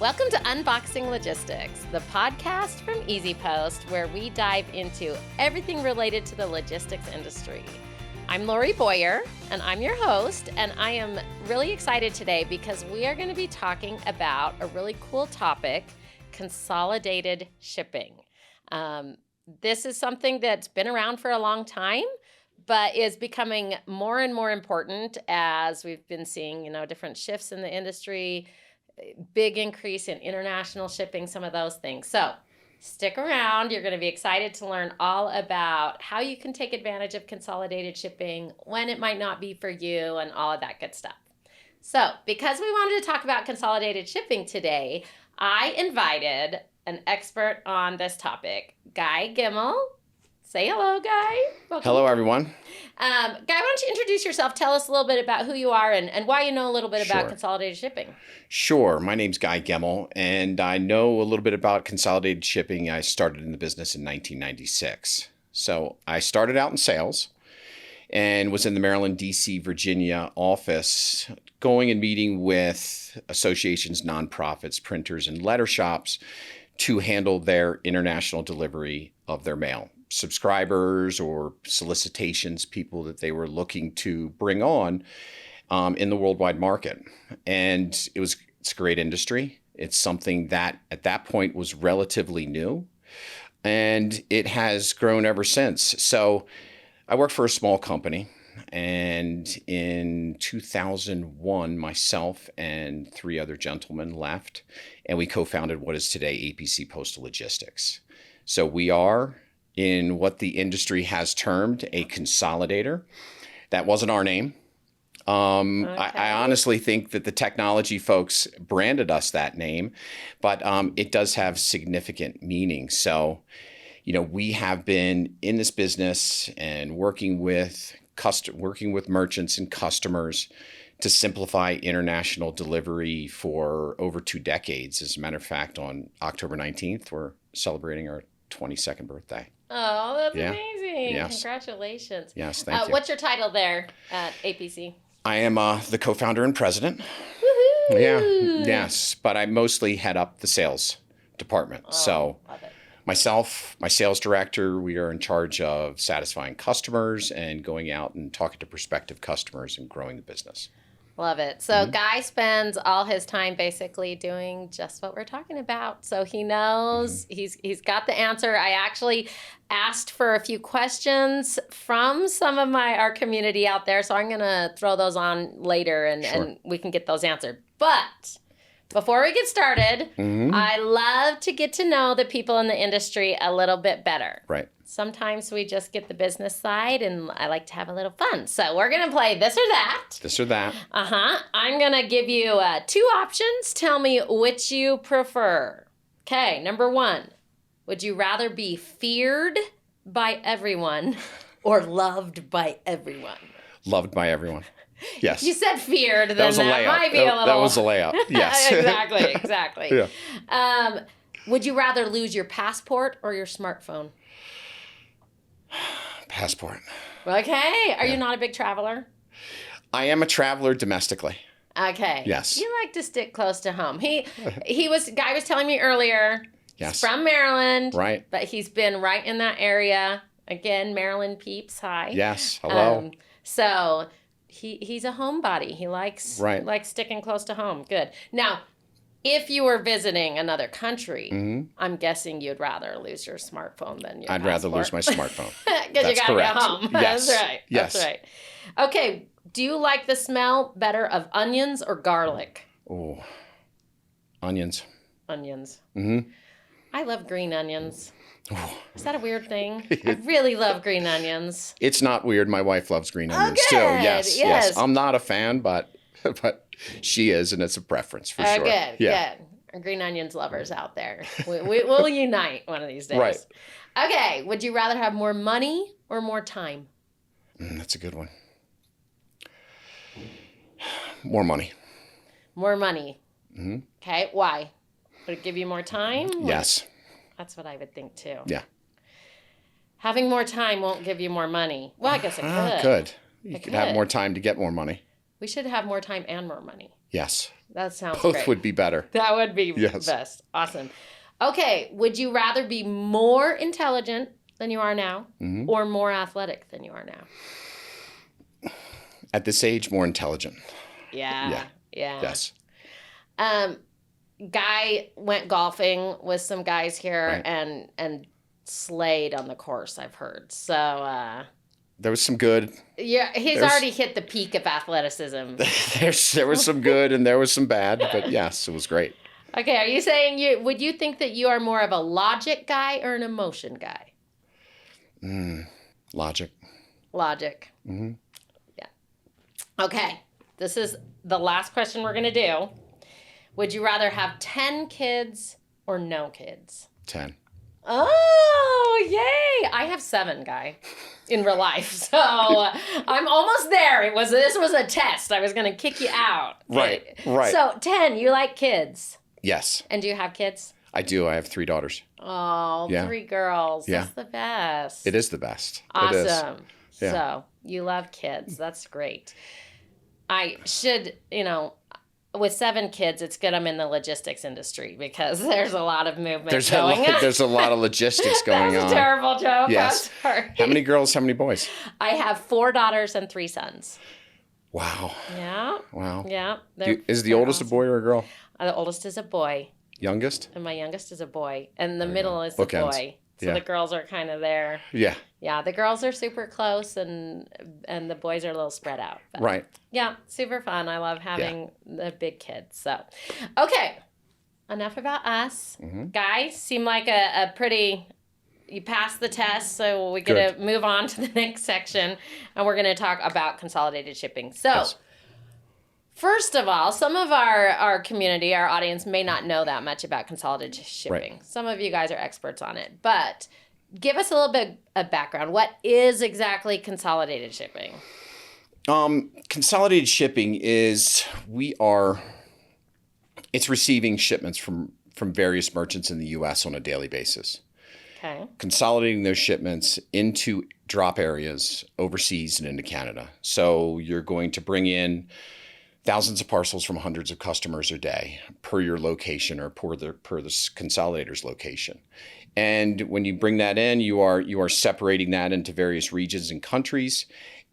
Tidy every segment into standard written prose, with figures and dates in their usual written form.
Welcome to Unboxing Logistics, the podcast from APC Post, where we dive into everything related to the logistics industry. I'm Lori Boyer, and I'm your host, and I am really excited today because we are going to be talking about a really cool topic, consolidated shipping. This is something that's been around for a long time, but is becoming more and more important as we've been seeing, different shifts in the industry, big increase in international shipping, some of those things. So stick around. You're going to be excited to learn all about how you can take advantage of consolidated shipping, when it might not be for you, and all of that good stuff. So because we wanted to talk about consolidated shipping today, I invited an expert on this topic, Guy Gemmill. Say hello, Guy. Welcome. Hello, everyone. Guy, why don't you introduce yourself? Tell us a little bit about who you are and why you know a little bit about Sure. consolidated shipping. Sure. My name's Guy Gemmill, and I know a little bit about consolidated shipping. I started in the business in 1996. So I started out in sales and was in the Maryland, D.C., Virginia office, going and meeting with associations, nonprofits, printers, and letter shops to handle their international delivery of their mail. Subscribers or solicitations, people that they were looking to bring on in the worldwide market. And it's a great industry. It's something that at that point was relatively new, and it has grown ever since. So I worked for a small company, and in 2001, myself and three other gentlemen left, and we co-founded what is today APC Postal Logistics. So we are in what the industry has termed a consolidator. That wasn't our name. Okay. I honestly think that the technology folks branded us that name, but it does have significant meaning. So, we have been in this business and working with merchants and customers to simplify international delivery for over 2 decades. As a matter of fact, on October 19th, we're celebrating our 22nd birthday. Oh, that's amazing. Yes. Congratulations. Yes, thank you. What's your title there at APC? I am the co-founder and president. Woohoo! Yeah, yes, but I mostly head up the sales department. So love it. myself, my sales director, we are in charge of satisfying customers and going out and talking to prospective customers and growing the business. Love it. So Guy spends all his time basically doing just what we're talking about. So he knows, he's got the answer. I actually asked for a few questions from some of our community out there. So I'm going to throw those on later and we can get those answered. But before we get started, I love to get to know the people in the industry a little bit better. Right. Sometimes we just get the business side, and I like to have a little fun. So we're going to play this or that. This or that. I'm going to give you 2 options. Tell me which you prefer. Okay, number 1. Would you rather be feared by everyone or loved by everyone? Loved by everyone. Yes. You said feared, then that was a layup. Might be a little... That was a layup. Yes. Exactly. Yeah. Would you rather lose your passport or your smartphone? Passport. Okay. Are you not a big traveler? I am a traveler domestically. Okay. Yes. You like to stick close to home. Guy was telling me earlier. Yes. He's from Maryland. Right. But he's been right in that area. Again, Maryland peeps. Hi. Yes. Hello. So he's a homebody. He likes sticking close to home. Good. Now, if you were visiting another country, I'm guessing you'd rather lose your smartphone than your I'd passport. rather lose my smartphone. Because you got to get home. Yes. That's right. Yes. That's right. Okay. Do you like the smell better of onions or garlic? Oh, onions. Onions. Mm-hmm. I love green onions. Oh. Is that a weird thing? I really love green onions. It's not weird. My wife loves green onions good. too. Yes. I'm not a fan, but she is, and it's a preference for sure. Good. Yeah. Good. Green onions lovers out there. We'll unite one of these days. Right. Okay. Would you rather have more money or more time? That's a good one. More money. More money. Mm-hmm. Okay. Why? Would it give you more time? Yes. That's what I would think too. Yeah. Having more time won't give you more money. Well, I guess it could. Good. You could have more time to get more money. We should have more time and more money. Yes. That sounds Both great. would be better. That would be Yes. best. Awesome. Okay. Would you rather be more intelligent than you are now or more athletic than you are now? At this age, more intelligent. Yeah. Yes. Guy went golfing with some guys here Right. and slayed on the course, I've heard. So There was some good. yeah, he's There's- already hit the peak of athleticism. There was some good and there was some bad, but yes, it was great. Okay, are you saying would you think that you are more of a logic guy or an emotion guy? Logic. Logic. Mm-hmm. Yeah. Okay, this is the last question we're going to do. Would you rather have 10 kids or no kids? 10. Oh, yay! I have 7, Guy, in real life, so I'm almost there. This was a test. I was going to kick you out. Right. So 10, you like kids, Yes, and do you have kids? I do. I have 3 daughters. Oh, Yeah. 3 girls. Yeah. That's the best. It is the best. It is. Awesome. Yeah. So you love kids. That's great. I should, with 7 kids, it's good I'm in the logistics industry because there's a lot of movement There's going on. there's a lot of logistics going That's on. a terrible joke. Yes. I'm sorry. How many girls? How many boys? I have 4 daughters and 3 sons. Wow. Yeah. Wow. Yeah. Is the they're oldest a boy or a girl? The oldest is a boy, Youngest? and my youngest is a boy, and the middle is a Bookends. boy. So Yeah. the girls are kind of there. Yeah. Yeah, the girls are super close, and the boys are a little spread out. But Right. yeah, super fun. I love having the big kids. So, okay, enough about us. Guys, seem like a pretty... You passed the test, so we're going to move on to the next section, and we're going to talk about consolidated shipping. So... Yes. First of all, some of our community, our audience may not know that much about consolidated shipping. Right. Some of you guys are experts on it, but give us a little bit of background. What is exactly consolidated shipping? Consolidated shipping is it's receiving shipments from various merchants in the U.S. on a daily basis. Okay. Consolidating those shipments into drop areas overseas and into Canada. So you're going to bring in thousands of parcels from hundreds of customers a day per your location or per the consolidator's location. And when you bring that in, you are separating that into various regions and countries,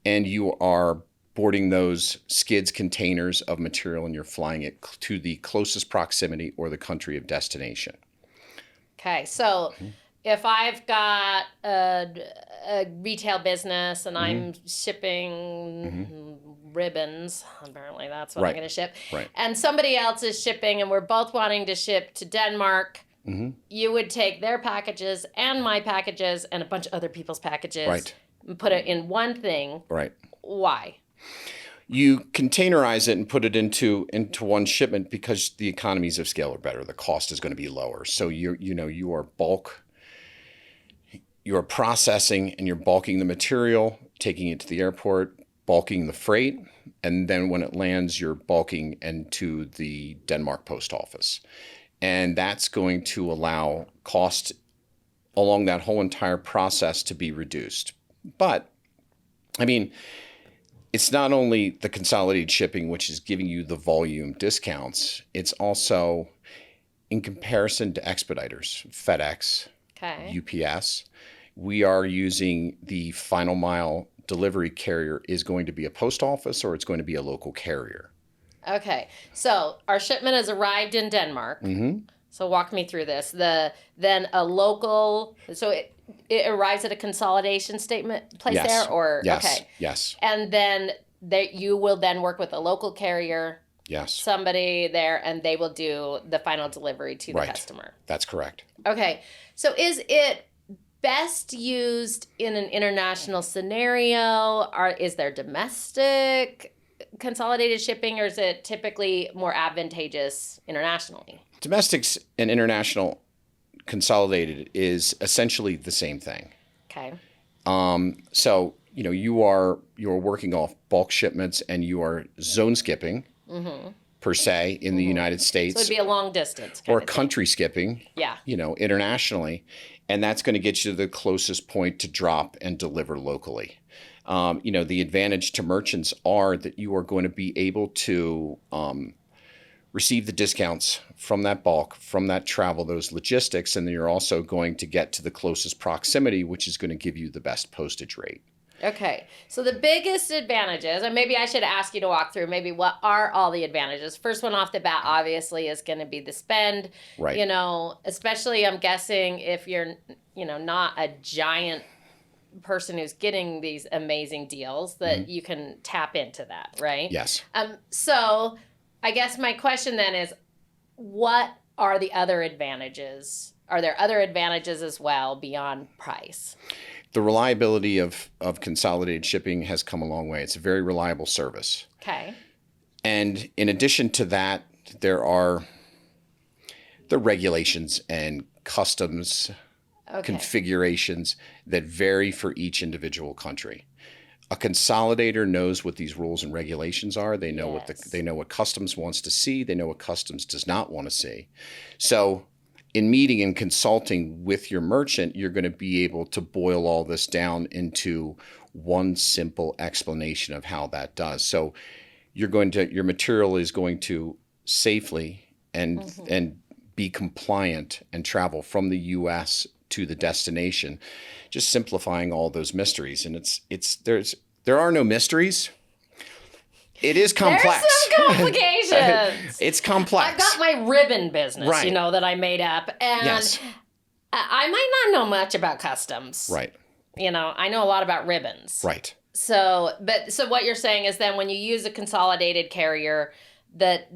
and you are boarding those skids containers of material, and you're flying it to the closest proximity or the country of destination. Okay, so if I've got a retail business and I'm shipping ribbons, apparently that's what I'm going to ship, Right. and somebody else is shipping and we're both wanting to ship to Denmark, you would take their packages and my packages and a bunch of other people's packages Right. and put it in one thing. Right. Why? You containerize it and put it into one shipment because the economies of scale are better. The cost is going to be lower. So you are processing and you're bulking the material, taking it to the airport, bulking the freight, and then when it lands, you're bulking into the Denmark post office. And that's going to allow cost along that whole entire process to be reduced. But, I mean, it's not only the consolidated shipping, which is giving you the volume discounts, it's also in comparison to expeditors, FedEx, Okay. UPS, we are using the final mile delivery carrier is going to be a post office or it's going to be a local carrier. Okay. So our shipment has arrived in Denmark. So walk me through this. Then a local, so it arrives at a consolidation statement place Yes. there, or Yes. okay, Yes. and then you will then work with a local carrier, Yes. somebody there, and they will do the final delivery to the Right. customer. That's correct. Okay, so is it best used in an international scenario, or is there domestic consolidated shipping, or is it typically more advantageous internationally? Domestics and international consolidated is essentially the same thing. Okay. So, you are working off bulk shipments and you are zone skipping per se in the United States. So it'd be a long distance kind or of thing. country skipping, Yeah. Internationally. And that's going to get you to the closest point to drop and deliver locally. The advantage to merchants are that you are going to be able to receive the discounts from that bulk, from that travel, those logistics, and then you're also going to get to the closest proximity, which is going to give you the best postage rate. Okay, so the biggest advantages, and maybe I should ask you to walk through maybe what are all the advantages. First one off the bat, obviously, is going to be the spend. Right. You know, especially I'm guessing if you're, you know, not a giant person who's getting these amazing deals, that you can tap into that, right? Yes. So I guess my question then is, what are the other advantages? Are there other advantages as well beyond price? The reliability of consolidated shipping has come a long way. It's a very reliable service. Okay. And in addition to that, there are the regulations and customs configurations that vary for each individual country. A consolidator knows what these rules and regulations are. They know they know what customs wants to see. They know what customs does not want to see. So in meeting and consulting with your merchant, you're going to be able to boil all this down into one simple explanation of how that does. So your material is going to safely and be compliant and travel from the U.S. to the destination, just simplifying all those mysteries. And there are no mysteries. It is complex. There's some complications. It's complex. I've got my ribbon business, Right. you know, that I made up. And Yes. I might not know much about customs. Right. You know, I know a lot about ribbons. Right. So what you're saying is then when you use a consolidated carrier, they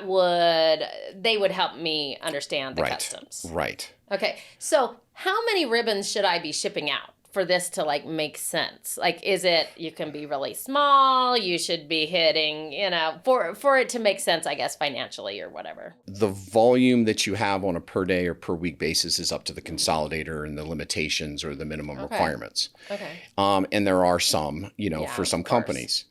would help me understand the customs. Right. Okay. So how many ribbons should I be shipping out for this to like make sense? Like, is it, you can be really small, you should be hitting, you know, for it to make sense, I guess, financially or whatever. The volume that you have on a per day or per week basis is up to the consolidator and the limitations or the minimum requirements. Okay. And there are some, you know, Yeah, for some of course. companies.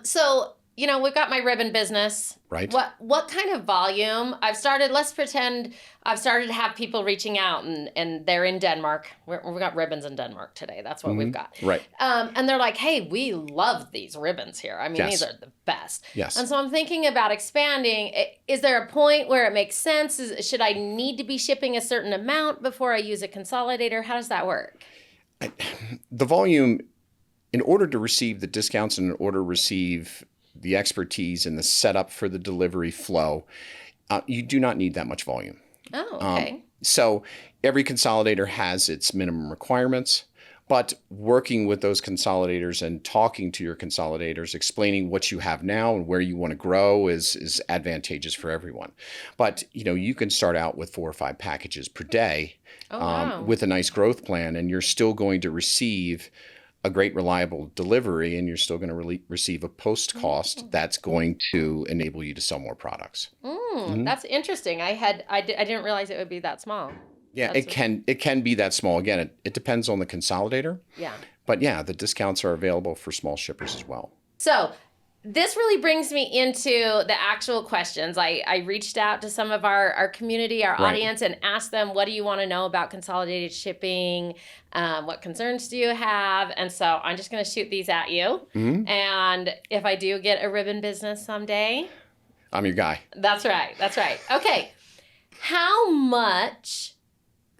So, you know, we've got my ribbon business. Right. What kind of volume? Let's pretend I've started to have people reaching out and they're in Denmark. We've got ribbons in Denmark today. That's what we've got. Right. And they're like, hey, we love these ribbons here. I mean, Yes. these are the best. Yes. And so I'm thinking about expanding. Is there a point where it makes sense? Should I need to be shipping a certain amount before I use a consolidator? How does that work? The volume, in order to receive the discounts and in order to receive the expertise and the setup for the delivery flow, you do not need that much volume. Oh, okay. So every consolidator has its minimum requirements, but working with those consolidators and talking to your consolidators, explaining what you have now and where you want to grow is advantageous for everyone. But, you know, you can start out with 4 or 5 packages per day with a nice growth plan, and you're still going to receive a great reliable delivery, and you're still going to receive a post cost that's going to enable you to sell more products. That's interesting. I didn't realize it would be that small. Yeah, it can be that small. Again, it depends on the consolidator. Yeah. But yeah, the discounts are available for small shippers as well. So this really brings me into the actual questions. I reached out to some of our community, our audience, and asked them, what do you want to know about consolidated shipping? What concerns do you have? And so I'm just going to shoot these at you. And if I do get a ribbon business someday, I'm your guy. That's right. Okay. How much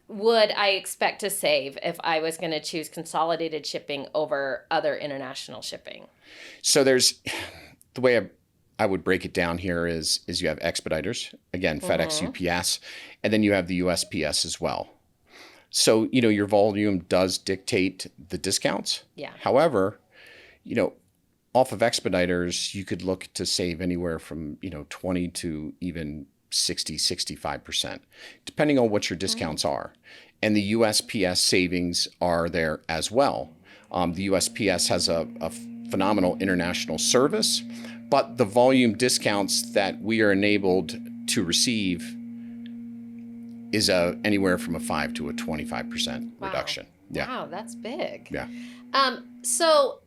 would I expect to save if I was going to choose consolidated shipping over other international shipping? So there's the way I would break it down here is you have expediters, again, FedEx, UPS, and then you have the USPS as well. So, you know, your volume does dictate the discounts. Yeah. However, you know, off of expediters, you could look to save anywhere from, you know, 20 to even 60, 65%, depending on what your discounts are. And the USPS savings are there as well. The USPS has a phenomenal international service, but the volume discounts that we are enabled to receive is anywhere from a 5 to a 25% reduction. Yeah. Wow, that's big. Yeah. So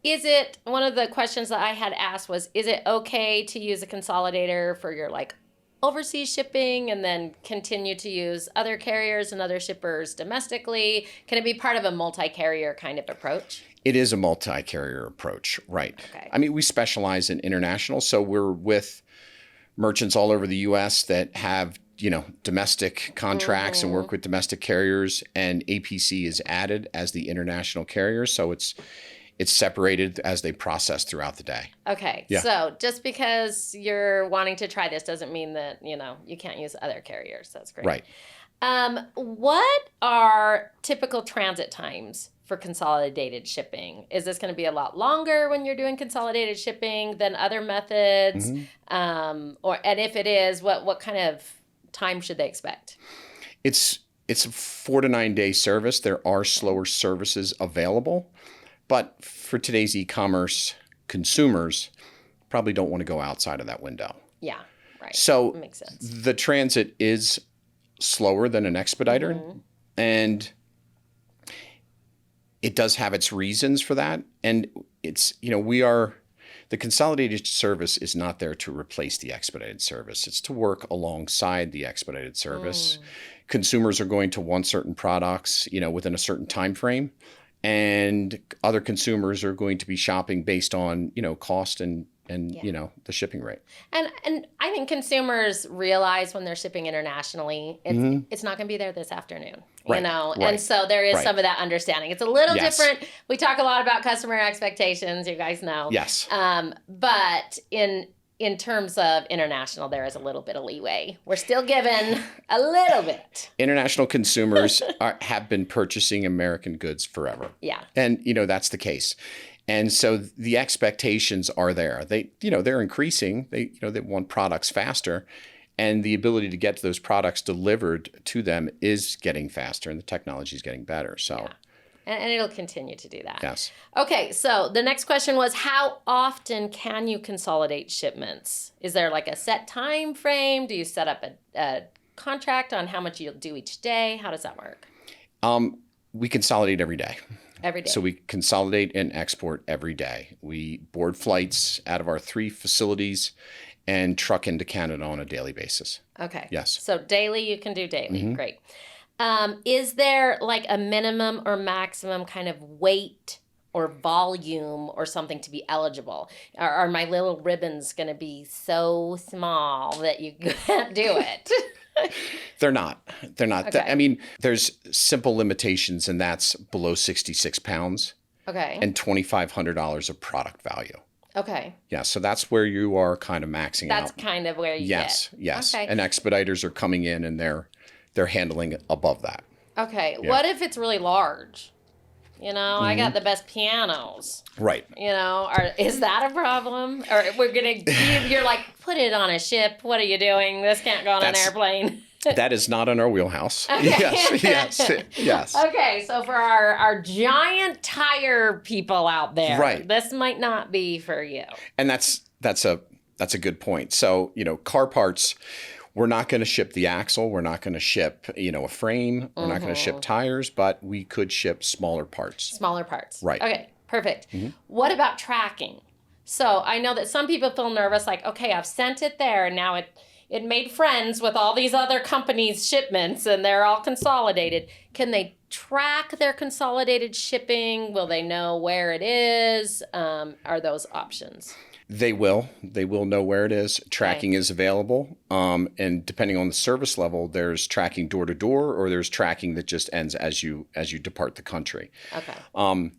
is it, one of the questions that I had asked was, is it okay to use a consolidator for your like overseas shipping and then continue to use other carriers and other shippers domestically? Can it be part of a multi-carrier kind of approach? It is a multi-carrier approach, right? Okay. I mean, we specialize in international, so we're with merchants all over the U.S. that have, domestic contracts and work with domestic carriers, and APC is added as the international carrier. So it's separated as they process throughout the day. Okay. Yeah. So just because you're wanting to try this doesn't mean that, you can't use other carriers. That's great. Right. What are typical transit times for consolidated shipping? Is this going to be a lot longer when you're doing consolidated shipping than other methods? And if it is, what kind of time should they expect? It's a 4 to 9 day service. There are slower services available, but for today's e-commerce consumers, probably don't want to go outside of that window. Yeah, right. So makes sense. The transit is slower than an expediter, and it does have its reasons for that. And it's, the consolidated service is not there to replace the expedited service. It's to work alongside the expedited service. Consumers are going to want certain products, within a certain time frame, and other consumers are going to be shopping based on, cost and the shipping rate. And I think consumers realize when they're shipping internationally, it's not going to be there this afternoon, Right. And so there is some of that understanding. It's a little different. We talk a lot about customer expectations, you guys know. Yes. But in terms of international, there is a little bit of leeway. We're still given a little bit. International consumers have been purchasing American goods forever. Yeah. And, that's the case. And so the expectations are there. They're increasing. They want products faster, and the ability to get those products delivered to them is getting faster, and the technology is getting better. So, and it'll continue to do that. Yes. Okay. So the next question was, how often can you consolidate shipments? Is there like a set time frame? Do you set up a contract on how much you'll do each day? How does that work? We consolidate every day. Every day. So we consolidate and export every day. We board flights out of our 3 facilities and truck into Canada on a daily basis. Okay. Yes. So daily, you can do daily. Great. Is there like a minimum or maximum kind of weight or volume or something to be eligible? Are my little ribbons going to be so small that you can't do it? They're not. Okay. I mean, there's simple limitations, and that's below 66 pounds. Okay. And $2,500 of product value. Okay. Yeah, so that's where you are kind of maxing out. That's kind of where you Yes. Okay. And expediters are coming in, and they're handling it above that. Okay. Yeah. What if it's really large? I got the best pianos. Right. Is that a problem? Or you're like, put it on a ship. What are you doing? This can't go on an airplane. That is not in our wheelhouse. Okay. Yes. Okay, so for our giant tire people out there, right. This might not be for you. And that's a good point. So, car parts, we're not going to ship the axle. We're not going to ship, a frame. We're not going to ship tires, but we could ship smaller parts. Smaller parts. Right. Okay, perfect. What about tracking? So I know that some people feel nervous, like, okay, I've sent it there, and now it made friends with all these other companies' shipments, and they're all consolidated. Can they track their consolidated shipping? Will they know where it is? Are those options? They will know where it is. Tracking is available. And depending on the service level, there's tracking door to door, or there's tracking that just ends as you depart the country. Okay.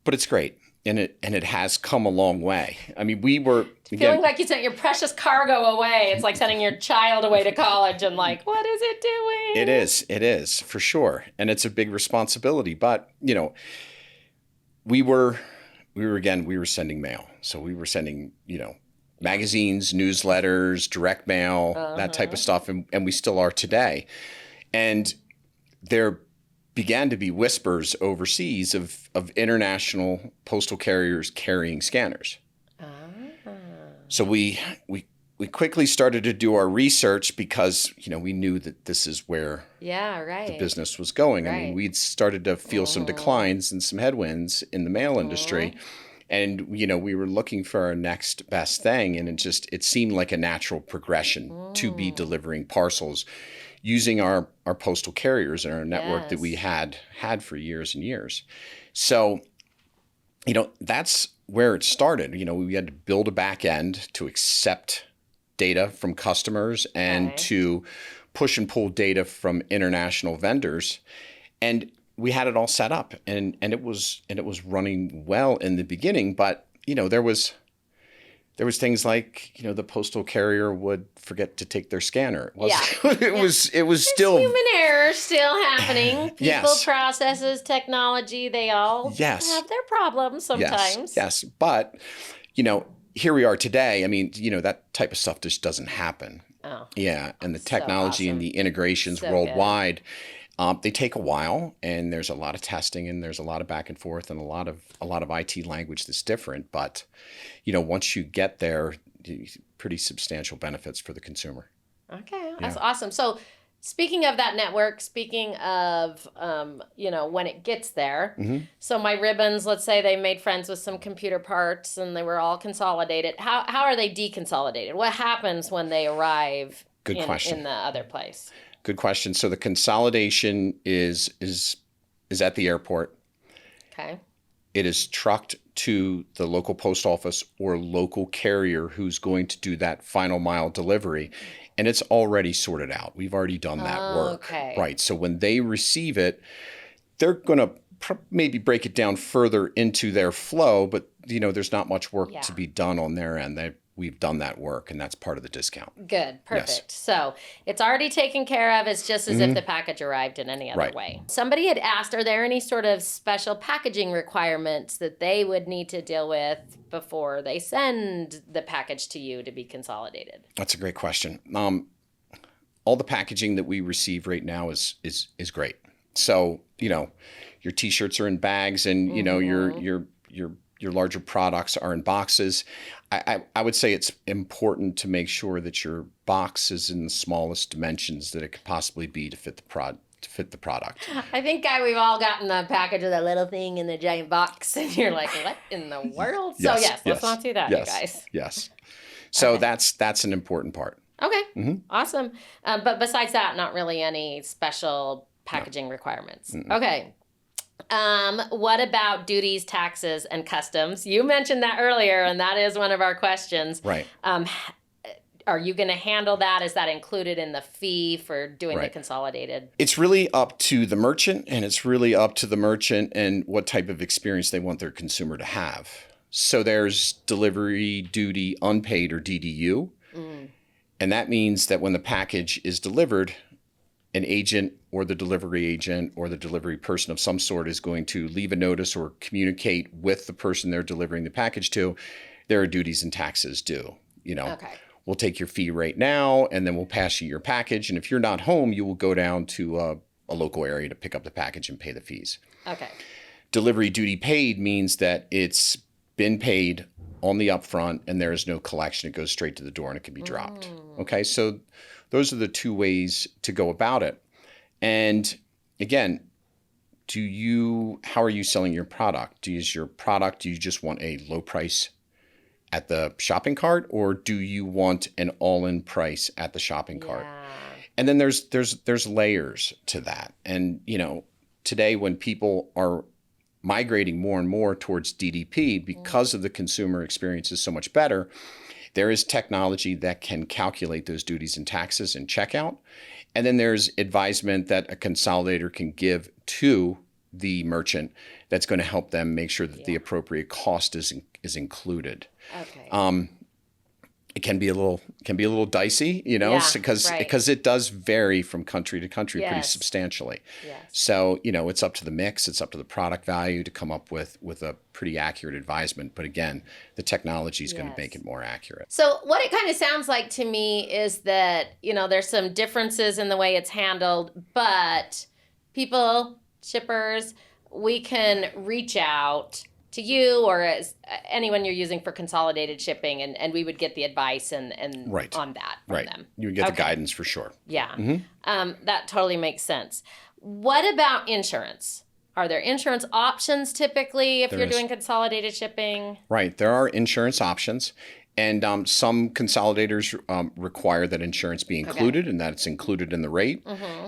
But it's great. And it has come a long way. I mean, we were feeling like you sent your precious cargo away. It's like sending your child away to college, and like, what is it doing? It is for sure, and it's a big responsibility. But we were sending mail, so we were sending magazines, newsletters, direct mail, that type of stuff, and we still are today. And there began to be whispers overseas of international postal carriers carrying scanners. So we quickly started to do our research because, we knew that this is where the business was going. Right. I mean, we'd started to feel some declines and some headwinds in the mail industry. And, we were looking for our next best thing. And it seemed like a natural progression to be delivering parcels using our postal carriers and our network that we had for years and years. So, that's where it started. We had to build a back end to accept data from customers and to push and pull data from international vendors. And we had it all set up, and it was running well in the beginning, but there was things like, the postal carrier would forget to take their scanner. It was still human error still happening. People, yes. processes, technology, they all have their problems sometimes. Yes. But, here we are today. I mean, that type of stuff just doesn't happen. Oh. Yeah. And the technology and the integrations So worldwide, they take a while, and there's a lot of testing, and there's a lot of back and forth, and a lot of IT language that's different. But, once you get there, pretty substantial benefits for the consumer. Okay, that's awesome. So, speaking of that network, speaking of when it gets there, so my ribbons, let's say they made friends with some computer parts, and they were all consolidated. How are they deconsolidated? What happens when they arrive? Good question. In the other place? Good question. So the consolidation is at the airport. Okay. It is trucked to the local post office or local carrier who's going to do that final mile delivery. And it's already sorted out. We've already done that work. Okay. Right. So when they receive it, they're going to maybe break it down further into their flow, but there's not much work to be done on their end. We've done that work, and that's part of the discount. Good. Perfect. Yes. So it's already taken care of. It's just as if the package arrived in any other way. Somebody had asked, are there any sort of special packaging requirements that they would need to deal with before they send the package to you to be consolidated? That's a great question. All the packaging that we receive right now is great. So, your T-shirts are in bags, and, your larger products are in boxes. I would say it's important to make sure that your box is in the smallest dimensions that it could possibly be to fit the product. I think, we've all gotten the package of that little thing in the giant box, and you're like, what in the world? So let's not do that, you guys. Yes. So that's an important part. Okay. Awesome. But besides that, not really any special packaging requirements. Okay. What about duties, taxes, and customs? You mentioned that earlier, and that is one of our questions. Right. Are you going to handle that? Is that included in the fee for doing the consolidated? It's really up to the merchant, and and what type of experience they want their consumer to have. So there's delivery duty unpaid, or DDU. And that means that when the package is delivered, an agent or the delivery agent or the delivery person of some sort is going to leave a notice or communicate with the person they're delivering the package to. There are duties and taxes due. We'll take your fee right now, and then we'll pass you your package. And if you're not home, you will go down to a local area to pick up the package and pay the fees. Okay. Delivery duty paid means that it's been paid on the upfront, and there is no collection. It goes straight to the door, and it can be dropped. Okay, so those are the two ways to go about it. And again, how are you selling your product? Do you just want a low price at the shopping cart, or do you want an all-in price at the shopping cart? And then there's layers to that. And today, when people are migrating more and more towards DDP because of the consumer experience is so much better, there is technology that can calculate those duties and taxes in checkout. And then there's advisement that a consolidator can give to the merchant that's going to help them make sure that the appropriate cost is included. Okay. It can be a little dicey, because it does vary from country to country pretty substantially. Yes. So, it's up to the mix, it's up to the product value to come up with a pretty accurate advisement. But again, the technology is going to make it more accurate. So what it kind of sounds like to me is that, there's some differences in the way it's handled, but people, shippers, we can reach out to you or as anyone you're using for consolidated shipping, and we would get the advice and on that from them. You would get the guidance for sure. Yeah. That totally makes sense. What about insurance? Are there insurance options typically if you're doing consolidated shipping? Right. There are insurance options. And some consolidators require that insurance be included and that it's included in the rate.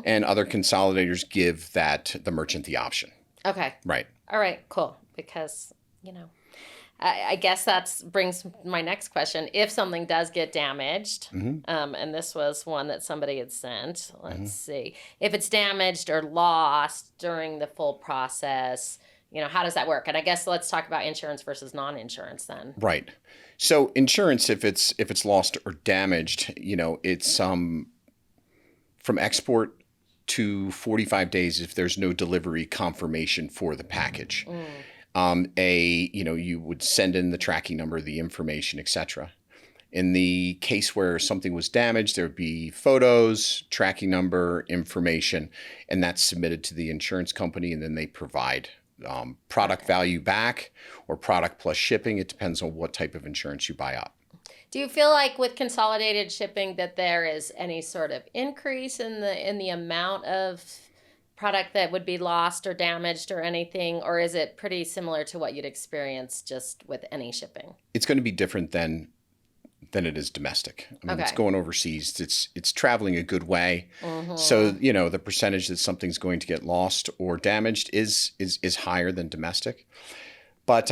And other consolidators give the merchant the option. Okay. Right. All right, cool. Because, I guess that brings my next question. If something does get damaged, and this was one that somebody had sent, let's see. If it's damaged or lost during the full process, how does that work? And I guess let's talk about insurance versus non-insurance then. Right. So insurance, if it's lost or damaged, it's from export to 45 days if there's no delivery confirmation for the package. You would send in the tracking number, the information, etc. In the case where something was damaged, there would be photos, tracking number, information, and that's submitted to the insurance company, and then they provide product value back or product plus shipping. It depends on what type of insurance you buy up. Do you feel like with consolidated shipping that there is any sort of increase in the amount of product that would be lost or damaged or anything, or is it pretty similar to what you'd experience just with any shipping? It's going to be different than it is domestic. I mean, It's going overseas. It's traveling a good way. So, the percentage that something's going to get lost or damaged is higher than domestic. But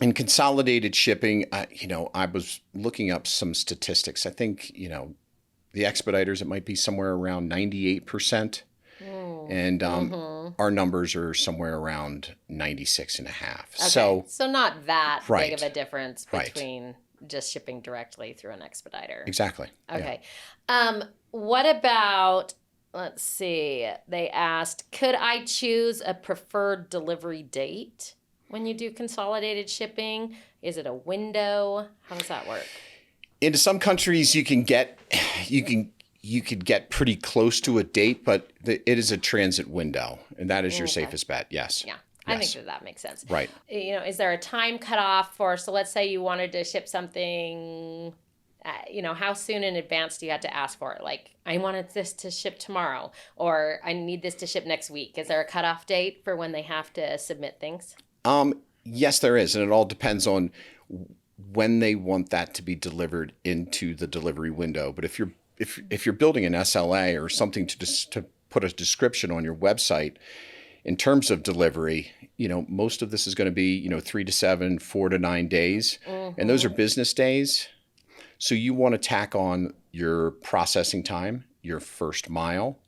in consolidated shipping, I was looking up some statistics. I think, the expediters, it might be somewhere around 98%. And our numbers are somewhere around 96.5. Okay. So not that Right. big of a difference between just shipping directly through an expediter. Exactly. Okay. Yeah. What about, let's see, they asked, could I choose a preferred delivery date when you do consolidated shipping? Is it a window? How does that work? Into some countries, you could get pretty close to a date, but it is a transit window, and that is your safest bet. Yes. Yeah. I think that makes sense. Right. Is there a time cutoff so let's say you wanted to ship something, how soon in advance do you have to ask for it? Like, I wanted this to ship tomorrow, or I need this to ship next week. Is there a cutoff date for when they have to submit things? Yes, there is. And it all depends on when they want that to be delivered into the delivery window. But if you're building an SLA or something to put a description on your website, in terms of delivery, most of this is going to be, 3 to 7, 4 to 9 days. And those are business days. So you want to tack on your processing time, your first mile,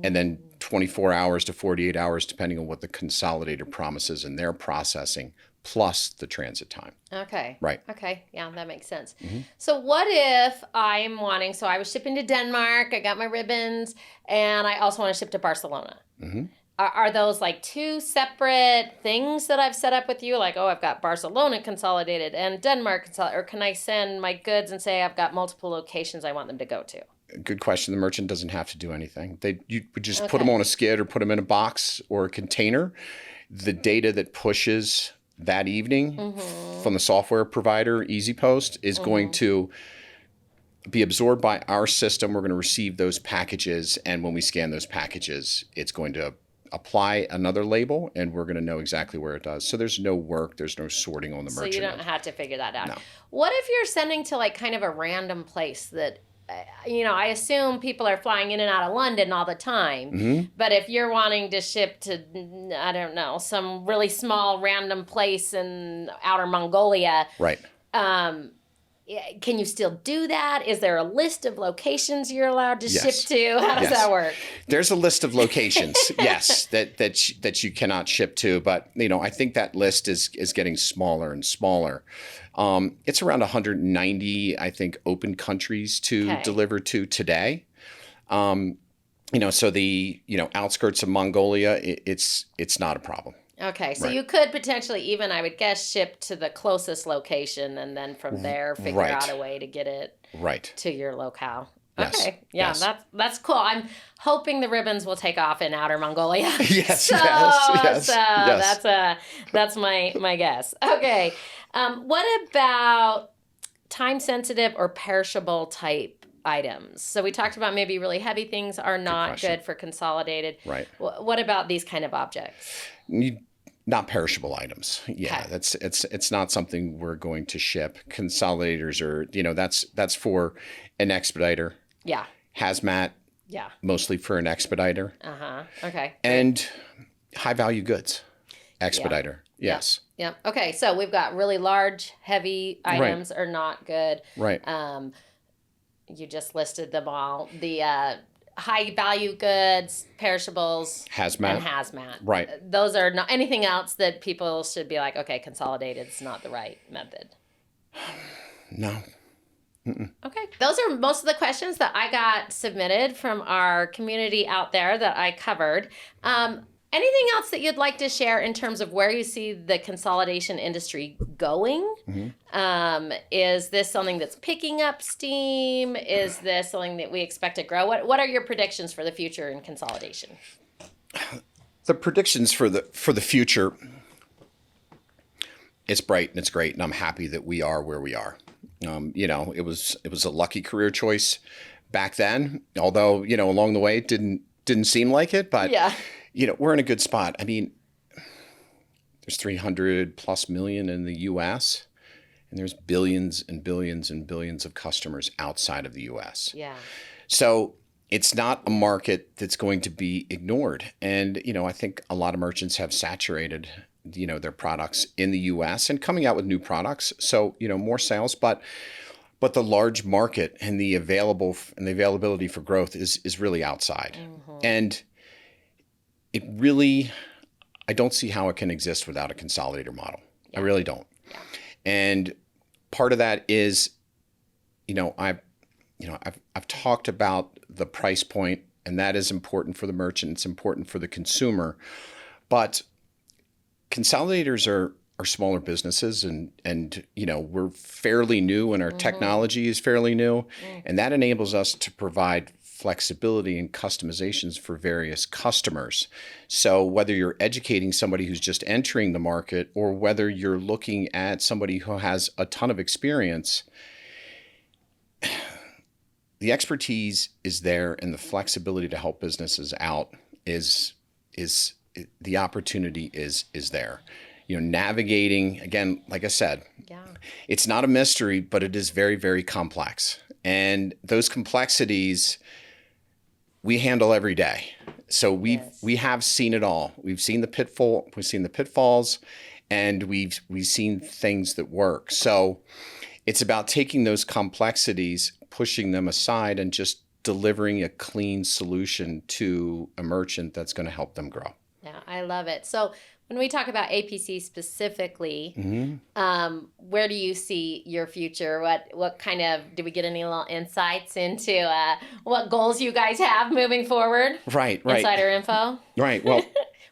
and then 24 hours to 48 hours, depending on what the consolidator promises in their processing, plus the transit time. Okay. Right. Okay. Yeah, that makes sense. So what if I'm so I was shipping to Denmark, I got my ribbons, and I also want to ship to Barcelona. Are those like two separate things that I've set up with you? Like, I've got Barcelona consolidated and Denmark consolidated, or can I send my goods and say I've got multiple locations I want them to go to? Good question. The merchant doesn't have to do anything. You would just put them on a skid or put them in a box or a container. The data that pushes that evening from the software provider, EasyPost, is going to be absorbed by our system. We're going to receive those packages, and when we scan those packages, it's going to apply another label, and we're going to know exactly where it does. So there's no work, there's no sorting on the merchant. So you don't have to figure that out. No. What if you're sending to like kind of a random place that, I assume people are flying in and out of London all the time, but if you're wanting to ship to, I don't know, some really small random place in outer Mongolia, right? Can you still do that? Is there a list of locations you're allowed to ship to? How does that work? There's a list of locations, yes, that you cannot ship to. But, I think that list is getting smaller and smaller. It's around 190, I think, open countries to deliver to today. So the, outskirts of Mongolia, it's not a problem. Okay, so you could potentially even, I would guess, ship to the closest location and then from there figure out a way to get it to your locale. Yes. Okay, yeah, that's cool. I'm hoping the ribbons will take off in outer Mongolia. Yes. That's my guess. Okay, what about time-sensitive or perishable type items? So we talked about maybe really heavy things are not good for consolidated. Right. What about these kind of objects? Not perishable items. Yeah, it's not something we're going to ship. Consolidators are, that's for an expediter. Yeah. Hazmat. Yeah. Mostly for an expediter. Okay. And high value goods. Expediter. Yes. Yeah. Okay. So we've got really large, heavy items are not good. Right. You just listed them all. The high value goods, perishables, Hazmat. and hazmat. Right. Those are not anything else that people should be like, okay, consolidated is not the right method. No. Mm-mm. Okay. Those are most of the questions that I got submitted from our community out there that I covered. Anything else that you'd like to share in terms of where you see the consolidation industry going? Mm-hmm. Is this something that's picking up steam? Is this something that we expect to grow? What are your predictions for the future in consolidation? The predictions for the future, it's bright and it's great, and I'm happy that we are where we are. It was a lucky career choice back then, although along the way it didn't seem like it, but yeah. We're in a good spot. I mean, there's 300 plus million in the U.S. and there's billions and billions and billions of customers outside of the U.S. Yeah. So it's not a market that's going to be ignored. And, I think a lot of merchants have saturated, their products in the U.S. and coming out with new products. So, more sales, but the large market and the availability for growth is really outside. Mm-hmm. And I don't see how it can exist without a consolidator model. Yeah. I really don't. Yeah. And part of that is, I've talked about the price point, and that is important for the merchant. It's important for the consumer, but consolidators are smaller businesses, and we're fairly new, and our technology is fairly new, and that enables us to provide flexibility and customizations for various customers. So whether you're educating somebody who's just entering the market, or whether you're looking at somebody who has a ton of experience, the expertise is there, and the flexibility to help businesses out is the opportunity is there. Navigating, again, like I said, it's not a mystery, but it is very, very complex. And those complexities we handle every day. So we have seen it all. We've seen the pitfalls, and we've seen things that work. So it's about taking those complexities, pushing them aside, and just delivering a clean solution to a merchant that's going to help them grow. Yeah, I love it. So when we talk about APC specifically, where do you see your future? What kind of, do we get any little insights into what goals you guys have moving forward? Right. Insider info? Right. Well,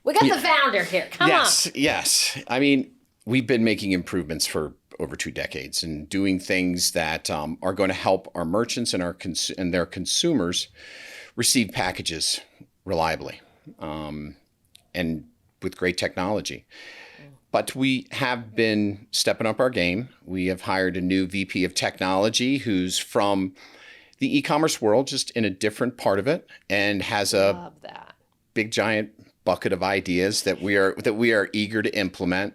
we got the founder here. Come on. Yes. I mean, we've been making improvements for over 2 decades and doing things that are going to help our merchants and their consumers receive packages reliably and with great technology. But we have been stepping up our game. We have hired a new VP of technology who's from the e-commerce world, just in a different part of it, and has a big giant bucket of ideas that we are eager to implement.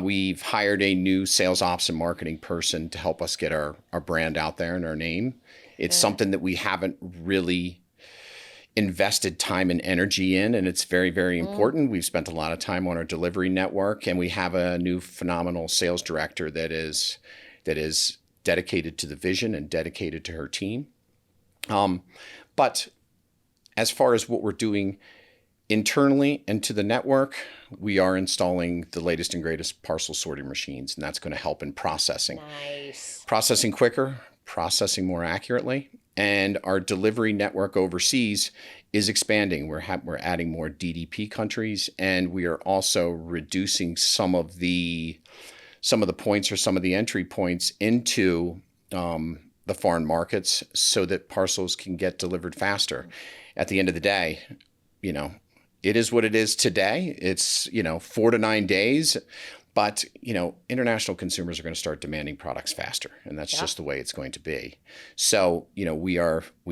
We've hired a new sales ops and marketing person to help us get our brand out there and our name. It's something that we haven't really invested time and energy in, and it's very, very important. We've spent a lot of time on our delivery network, and we have a new phenomenal sales director that is dedicated to the vision and dedicated to her team. But as far as what we're doing internally and to the network, we are installing the latest and greatest parcel sorting machines, and that's going to help in processing. Nice. Processing quicker, processing more accurately. And our delivery network overseas is expanding. We're adding more DDP countries, and we are also reducing some of the points or some of the entry points into the foreign markets so that parcels can get delivered faster. At the end of the day, it is what it is today. It's 4 to 9 days. But, international consumers are going to start demanding products faster, and that's just the way it's going to be. So, we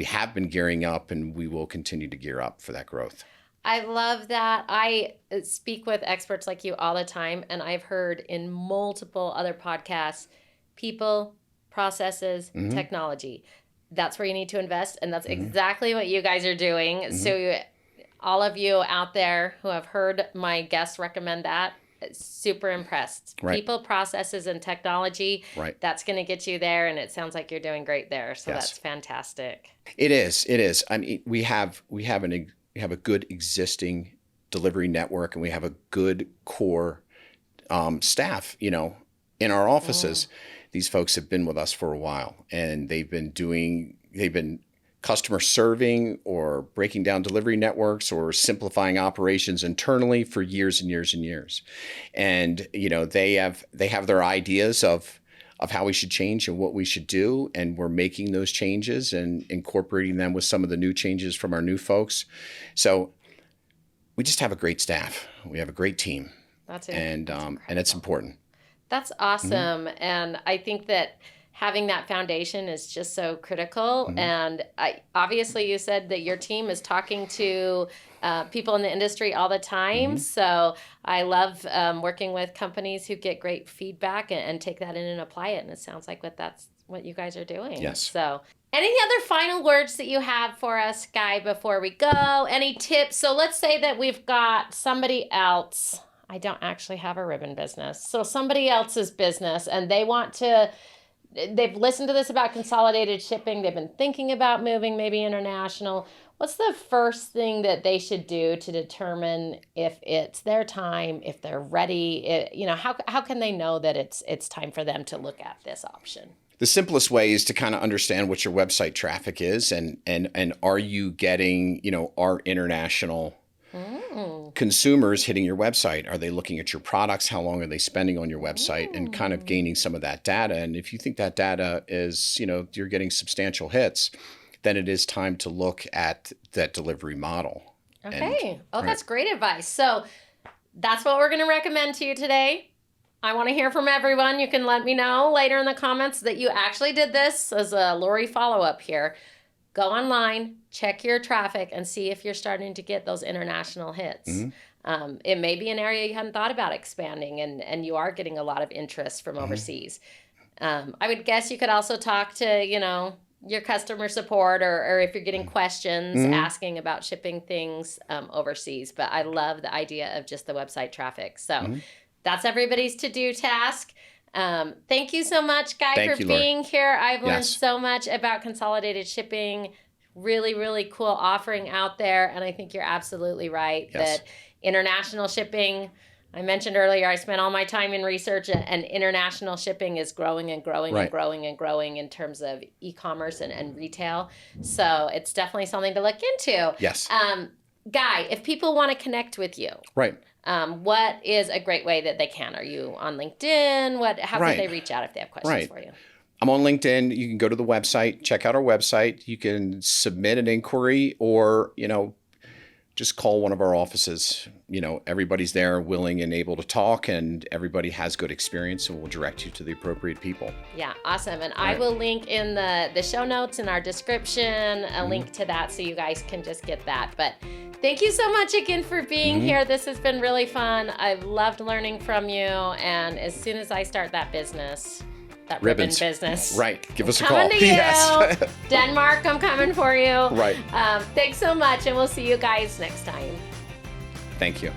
have been gearing up, and we will continue to gear up for that growth. I love that. I speak with experts like you all the time, and I've heard in multiple other podcasts, people, processes, technology. That's where you need to invest, and that's exactly what you guys are doing. So all of you out there who have heard my guests recommend that, super impressed. Right. People, processes, and technology. Right. That's going to get you there, and it sounds like you're doing great there. So Yes. that's fantastic. It is. It is. I mean, we have a good existing delivery network, and we have a good core staff. In our offices, these folks have been with us for a while, and they've been customer serving or breaking down delivery networks or simplifying operations internally for years and years and years. And, they have their ideas of how we should change and what we should do. And we're making those changes and incorporating them with some of the new changes from our new folks. So we just have a great staff. We have a great team. And it's important. That's awesome. And I think that having that foundation is just so critical. And obviously you said that your team is talking to people in the industry all the time. So I love working with companies who get great feedback and take that in and apply it. And it sounds like that's what you guys are doing. Yes. So any other final words that you have for us, Guy, before we go? Any tips? So let's say that we've got somebody else. I don't actually have a ribbon business. So somebody else's business, and they've listened to this about consolidated shipping. They've been thinking about moving maybe international. What's the first thing that they should do to determine if it's their time, if they're ready? How can they know that it's time for them to look at this option? The simplest way is to kind of understand what your website traffic is, and are you getting, our international consumers hitting your website? Are they looking at your products? How long are they spending on your website? And kind of gaining some of that data. And if you think that data is, you're getting substantial hits, then it is time to look at that delivery model. Okay. That's great advice. So that's what we're going to recommend to you today. I want to hear from everyone. You can let me know later in the comments that you actually did this as a Lori follow-up here. Go online, check your traffic, and see if you're starting to get those international hits. It may be an area you hadn't thought about expanding, and you are getting a lot of interest from overseas. I would guess you could also talk to, your customer support, or if you're getting questions asking about shipping things overseas. But I love the idea of just the website traffic. So that's everybody's to-do task. Thank you so much, Guy, for being here. I've learned so much about consolidated shipping. Really, really cool offering out there. And I think you're absolutely right that international shipping, I mentioned earlier, I spent all my time in research, and international shipping is growing and growing and growing and growing in terms of e-commerce and retail. So it's definitely something to look into. Yes. Guy, if people want to connect with you, what is a great way that they can? Are you on LinkedIn? How can they reach out if they have questions for you? I'm on LinkedIn. You can go to the website, check out our website. You can submit an inquiry, or, just call one of our offices. Everybody's there, willing and able to talk, and everybody has good experience, and we'll direct you to the appropriate people. Yeah, awesome. And I will link in the show notes in our description, a link to that, so you guys can just get that. But thank you so much again for being here. This has been really fun. I've loved learning from you. And as soon as I start that business, that ribbon business. Give us a coming call. To you. Denmark, I'm coming for you. Right. Thanks so much, and we'll see you guys next time. Thank you.